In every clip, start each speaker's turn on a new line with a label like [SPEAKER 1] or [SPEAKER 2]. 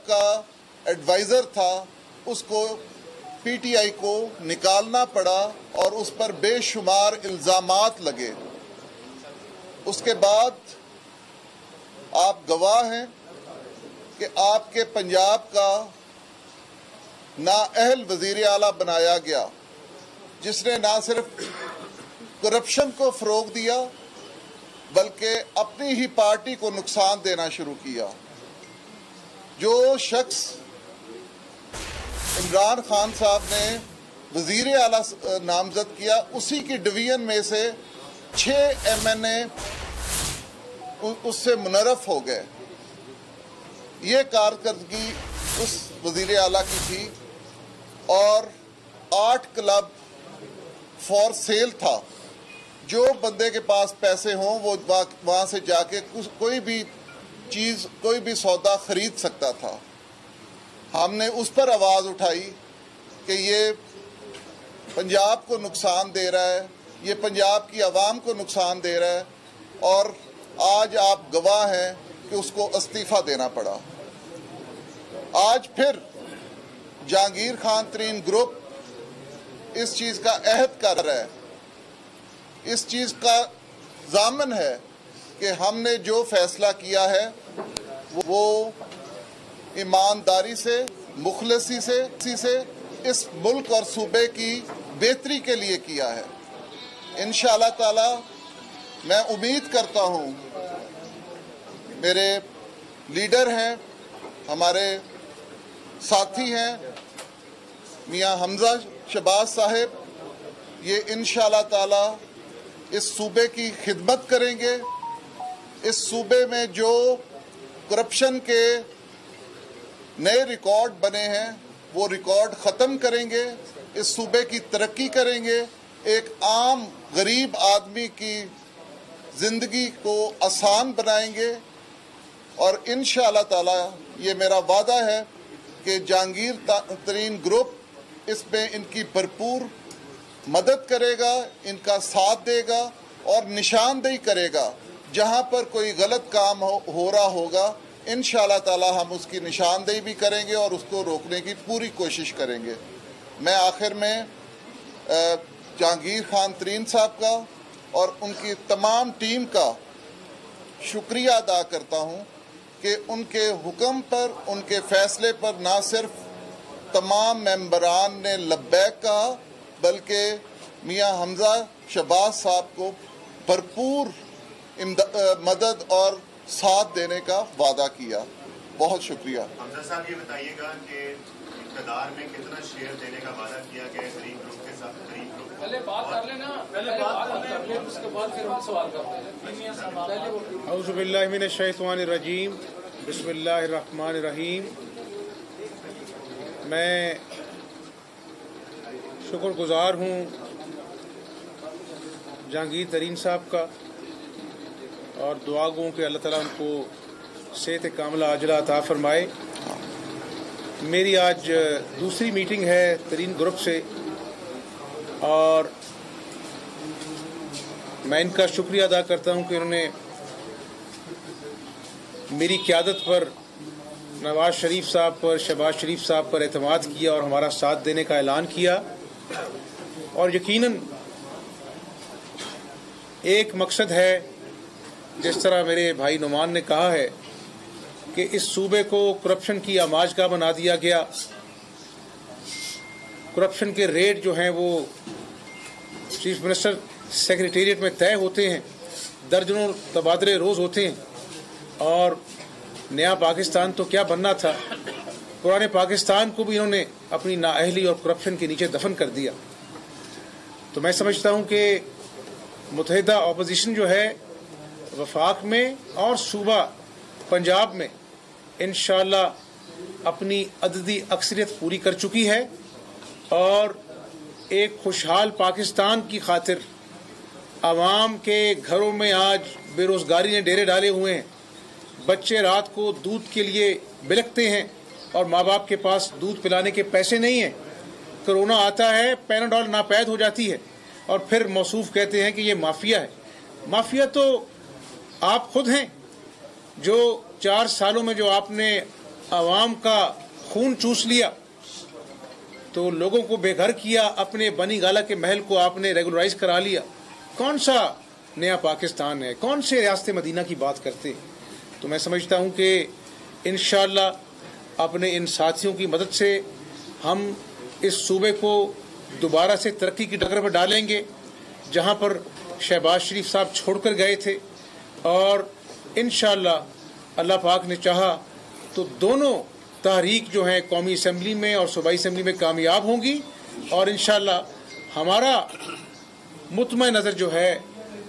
[SPEAKER 1] का एडवाइज़र था उसको पीटीआई को निकालना पड़ा और उस पर बेशुमार इल्ज़ामात लगे। उसके बाद आप गवाह हैं कि आपके पंजाब का नाअहल वज़ीर आला बनाया गया, जिसने ना सिर्फ करप्शन को फ़रोग़ दिया बल्कि अपनी ही पार्टी को नुकसान देना शुरू किया। जो शख्स इमरान खान साहब ने वज़ीर आला नामज़द किया, उसी की डिवीज़न में से 6 MNA उससे मुनर्रफ हो गए। ये कारकर्दगी उस वज़ीर आला की थी और 8 क्लब फॉर सेल था। जो बंदे के पास पैसे हों वो वहाँ से जाके कोई भी चीज़, कोई भी सौदा ख़रीद सकता था। हमने उस पर आवाज़ उठाई कि ये पंजाब को नुकसान दे रहा है, ये पंजाब की आवाम को नुकसान दे रहा है, और आज आप गवाह हैं कि उसको इस्तीफ़ा देना पड़ा। आज फिर जहांगीर खान तरीन ग्रुप इस चीज़ का अहद कर रहा है, इस चीज़ का ज़ामन है कि हमने जो फैसला किया है वो ईमानदारी से, मुखलसी से इस मुल्क और सूबे की बेहतरी के लिए किया है। इंशाअल्लाह ताला मैं उम्मीद करता हूँ, मेरे लीडर हैं, हमारे साथी हैं मियाँ हमजा शहबाज साहब, ये इंशाअल्लाह ताला इस सूबे की खिदमत करेंगे। इस सूबे में जो करप्शन के नए रिकॉर्ड बने हैं वो रिकॉर्ड ख़त्म करेंगे, इस सूबे की तरक्की करेंगे, एक आम गरीब आदमी की ज़िंदगी को आसान बनाएंगे। और इंशाअल्लाह ताला ये मेरा वादा है कि जहांगीर तरीन ग्रुप इसमें इनकी भरपूर मदद करेगा, इनका साथ देगा और निशानदेही करेगा। जहाँ पर कोई गलत काम हो रहा होगा, इंशाअल्लाह ताला हम उसकी निशानदेही भी करेंगे और उसको रोकने की पूरी कोशिश करेंगे। मैं आखिर में जहांगीर खान तरीन साहब का और उनकी तमाम टीम का शुक्रिया अदा करता हूँ कि उनके हुक्म पर, उनके फ़ैसले पर ना सिर्फ तमाम मेंबरान ने लब्बैक कहा बल्कि मियाँ हमजा शहबाज साहब को भरपूर मदद और साथ देने का वादा किया। बहुत शुक्रिया।
[SPEAKER 2] हमजा साहब, ये बताइएगा कि इक़्तिदार में कितना शेयर देने का वादा किया गया तरीन ग्रुप के साथ? तरीन ग्रुप पहले बात कर लेना, पहले बात कर ले, उसके बाद फिर हम सवाल करते हैं।
[SPEAKER 3] औज़ु बिल्लाहि मिनश शैतानिर रजीम, बिस्मिल्लाहिर रहमानिर रहीम। मैं शुक्रगुज़ार हूँ जहांगीर तरीन साहब का और दुआ गो कि अल्लाह ताला उनको सेहत कामिला आजला अता फरमाए। मेरी आज दूसरी मीटिंग है तरीन ग्रुप से और मैं इनका शुक्रिया अदा करता हूँ कि उन्होंने मेरी क़यादत पर नवाज शरीफ साहब पर, शहबाज शरीफ साहब पर एतमाद किया और हमारा साथ देने का ऐलान किया। और यकीनन एक मकसद है, जिस तरह मेरे भाई नुमान ने कहा है कि इस सूबे को करप्शन की आमाजगाह बना दिया गया। करप्शन के रेट जो हैं वो चीफ मिनिस्टर सेक्रेटेरिएट में तय होते हैं, दर्जनों तबादले रोज़ होते हैं। और नया पाकिस्तान तो क्या बनना था, पुराने पाकिस्तान को भी इन्होंने अपनी नाअहली और करप्शन के नीचे दफन कर दिया। तो मैं समझता हूँ कि मुत्तहिदा अपोजिशन जो है वफाक में और सूबा पंजाब में इंशाअल्लाह अपनी अददी अक्सरियत पूरी कर चुकी है और एक खुशहाल पाकिस्तान की खातिर आवाम के घरों में आज बेरोज़गारी ने डेरे डाले हुए हैं। बच्चे रात को दूध के लिए बिलखते हैं और माँ बाप के पास दूध पिलाने के पैसे नहीं हैं। कोरोना आता है, पैनाडोल नापैद हो जाती है और फिर मौसूफ कहते हैं कि ये माफिया है। माफिया तो आप खुद हैं, जो 4 सालों में जो आपने आवाम का खून चूस लिया, तो लोगों को बेघर किया, अपने बनी गाला के महल को आपने रेगुलराइज करा लिया। कौन सा नया पाकिस्तान है? कौन से रियासत मदीना की बात करते? तो मैं समझता हूँ कि इंशाअल्लाह अपने इन साथियों की मदद से हम इस सूबे को दोबारा से तरक्की की डगर पर डालेंगे, जहाँ पर शहबाज शरीफ साहब छोड़कर गए थे। और इंशाअल्लाह अल्लाह पाक ने चाहा तो दोनों तहरीक जो है कौमी असम्बली में और सूबाई असम्बली में कामयाब होंगी, और इंशाअल्लाह हमारा मुतमई नज़र जो है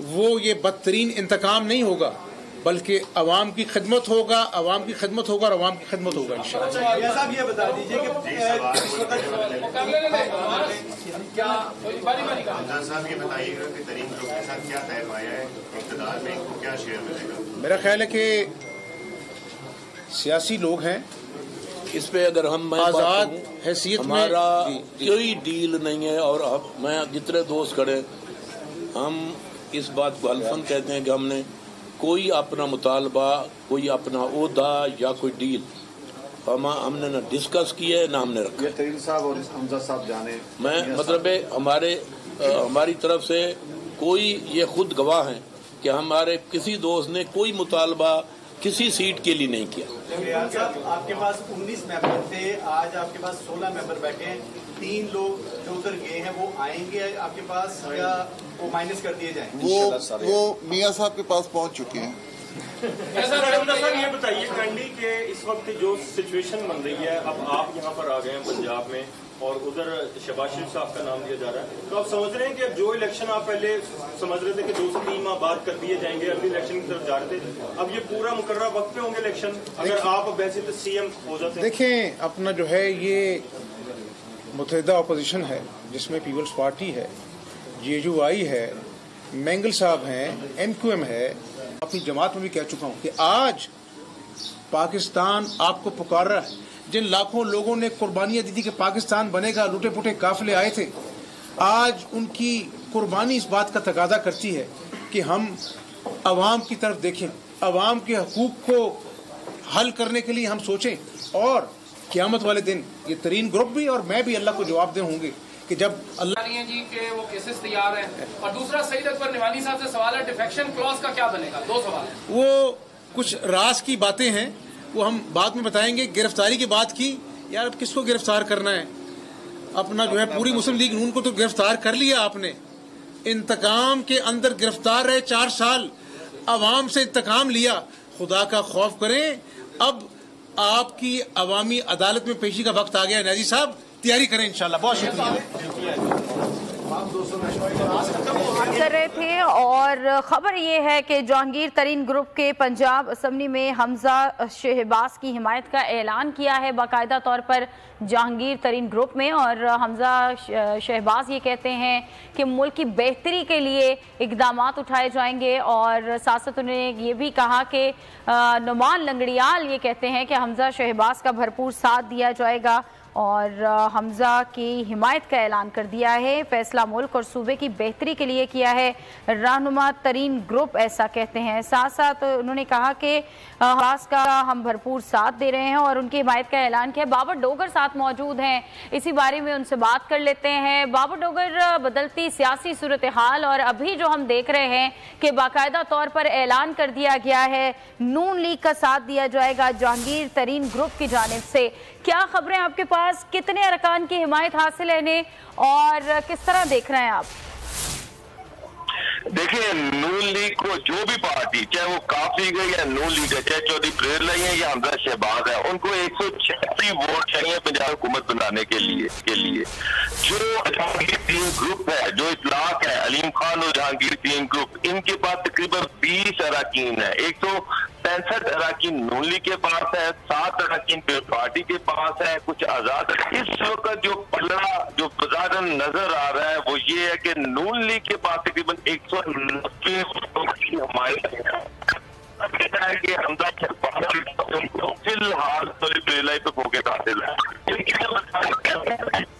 [SPEAKER 3] वो ये बदतरीन इंतकाम नहीं होगा, बल्कि अवाम की खिदमत होगा, अवाम की खिदमत होगा और अवाम की खिदमत होगा इंशाअल्लाह।
[SPEAKER 4] साहब ये बता दीजिए कि
[SPEAKER 2] साहब ये बताइएगा कि तरीन ग्रुप के साथ क्या तय पाया है, इक़्तिदार में इनको क्या शेयर मिलेगा?
[SPEAKER 3] मेरा ख्याल है कि सियासी लोग हैं,
[SPEAKER 5] इस पे अगर हम
[SPEAKER 3] आज़ाद हैसियत में
[SPEAKER 5] हमारा कोई डील नहीं है। और अब मैं जितने दोस्त खड़े, हम इस बात को हल्फन कहते हैं कि हमने कोई अपना मुतालबा, कोई अपना ओहदा या कोई डील हमने न डिस्कस किया है, ना हमने रखा।
[SPEAKER 6] ये तरीन साहब और हमजा साहब जाने,
[SPEAKER 5] मैं मतलब हमारी तरफ से कोई ये खुद गवाह हैं कि हमारे किसी दोस्त ने कोई मुतालबा किसी सीट के लिए नहीं किया।
[SPEAKER 4] साहब आपके पास 19 मेंबर थे, आज आपके पास 16 मेंबर बैठे हैं। 3 लोग जो उधर गए हैं वो आएंगे आपके पास या वो माइनस कर दिए जाएंगे?
[SPEAKER 1] वो मियाँ साहब के पास पहुंच चुके हैं।
[SPEAKER 7] सर ये बताइए काइंडली कि इस वक्त जो सिचुएशन बन रही है, अब आप यहाँ पर आ गए हैं पंजाब में और उधर शहबाज शरीफ साहब का नाम लिया जा रहा है, तो आप समझ रहे हैं कि अब जो इलेक्शन आप पहले समझ रहे थे कि 2 से 3 माह बाद कर दिए जाएंगे, अगले इलेक्शन की तरफ जा रहे थे, अब ये पूरा मुकर्रर वक्त पे होंगे इलेक्शन अगर आप वैसे तो सीएम हो जाते हैं?
[SPEAKER 3] देखें, अपना जो है ये मुत्तहिदा अपोजिशन है, जिसमें पीपल्स पार्टी है, JUI है, मैंगल साहब हैं, MQM है। अपनी जमात में भी कह चुका हूँ कि आज पाकिस्तान आपको पुकार रहा है। जिन लाखों लोगों ने कुर्बानियां दी थी कि पाकिस्तान बनेगा, लूटे पुटे काफिले आए थे, आज उनकी कुर्बानी इस बात का तकाजा करती है कि हम अवाम की तरफ देखें, अवाम के हकूक को हल करने के लिए हम सोचें, और क़यामत वाले दिन ये तरीन ग्रुप भी और मैं भी अल्लाह को जवाब दे होंगे कि जब अल्लाह
[SPEAKER 8] जी के वो केसेस तैयार हैं। और दूसरा सईद अकबर निवानी साहब से सवाल है, डिफेक्शन क्लॉज का क्या बनेगा? 2 सवाल है।
[SPEAKER 3] वो कुछ राज की बातें हैं, वो हम बाद में बताएंगे। गिरफ्तारी की बात की, यार अब किसको गिरफ्तार करना है? अपना जो है पूरी मुस्लिम लीग नून को तो गिरफ्तार कर लिया आपने, इंतकाम के अंदर गिरफ्तार रहे 4 साल, अवाम से इंतकाम लिया। खुदा का खौफ करें, अब आपकी अवामी अदालत में पेशी का वक्त आ गया। नाजी साहब तैयारी करें इंशाल्लाह। बहुत शुक्रिया।
[SPEAKER 9] कर रहे थे। और खबर ये है कि जहांगीर तरीन ग्रुप के पंजाब असम्बली में हमजा शहबाज की हिमायत का ऐलान किया है बाकायदा तौर पर जहांगीर तरीन ग्रुप में। और हमजा शहबाज ये कहते हैं कि मुल्क की बेहतरी के लिए इकदामात उठाए जाएंगे। और साथ साथ उन्होंने ये भी कहा कि नुमान लंगड़ियाल ये कहते हैं कि हमजा शहबाज का भरपूर साथ दिया जाएगा और हमजा की हिमायत का ऐलान कर दिया है। फैसला मुल्क और सूबे की बेहतरी के लिए किया है रहनुमा तरीन ग्रुप, ऐसा कहते हैं। साथ साथ उन्होंने कहा कि हमास का हम भरपूर साथ दे रहे हैं और उनकी हिमायत का ऐलान किया। बाबर डोगर साथ मौजूद हैं, इसी बारे में उनसे बात कर लेते हैं। बाबर डोगर, बदलती सियासी सूरत हाल और अभी जो हम देख रहे हैं कि बाकायदा तौर पर ऐलान कर दिया गया है नून लीग का साथ दिया जाएगा जहांगीर तरीन ग्रुप की जानिब से, क्या खबरें आपके पास, कितने अरकान की हिमायत हासिल है इन्हें और किस तरह देख रहे हैं आप?
[SPEAKER 10] देखिए, नून लीग को जो भी पार्टी, चाहे वो काफ लीग है या नून लीग है, चाहे चौधरी प्रेरला है या हमजा शहबाज है, उनको 186 वोट चाहिए पंजाब हुकूमत बनाने के लिए। जो जहांगीर टीम ग्रुप है, जो इतलाक है, अलीम खान और जहांगीर टीम ग्रुप, इनके पास तकरीबन 20 अराकीन है। 165 अराकीन नून लीग के पास है, 7 अराकीन पार्टी के पास है, कुछ आजाद। इस वक्त जो पल्ला जो बजारन नजर आ रहा है वो ये है कि नून लीग के पास तकरीबन 190 वोटों की हिमायत है कि हमजा फिलहाल पे फोकस हासिल है।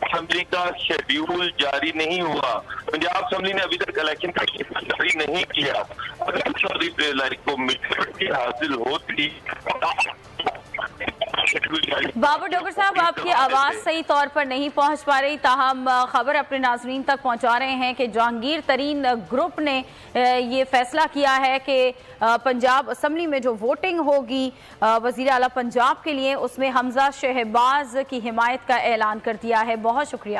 [SPEAKER 10] असेंबली का शेड्यूल जारी नहीं हुआ, पंजाब असेंबली ने अभी तक इलेक्शन का शेड्यूल जारी नहीं किया। अगर चौधरी प्रेरला को मेजॉरिटी हासिल होती
[SPEAKER 9] बाबर डोगर साहब, आपकी आवाज़ सही तौर पर नहीं पहुंच पा रही, ताहम खबर अपने नाजरीन तक पहुंचा रहे हैं कि जहांगीर तरीन ग्रुप ने ये फैसला किया है कि पंजाब असम्बली में जो वोटिंग होगी वज़ीर आला पंजाब के लिए, उसमें हमजा शहबाज की हिमायत का ऐलान कर दिया है। बहुत शुक्रिया।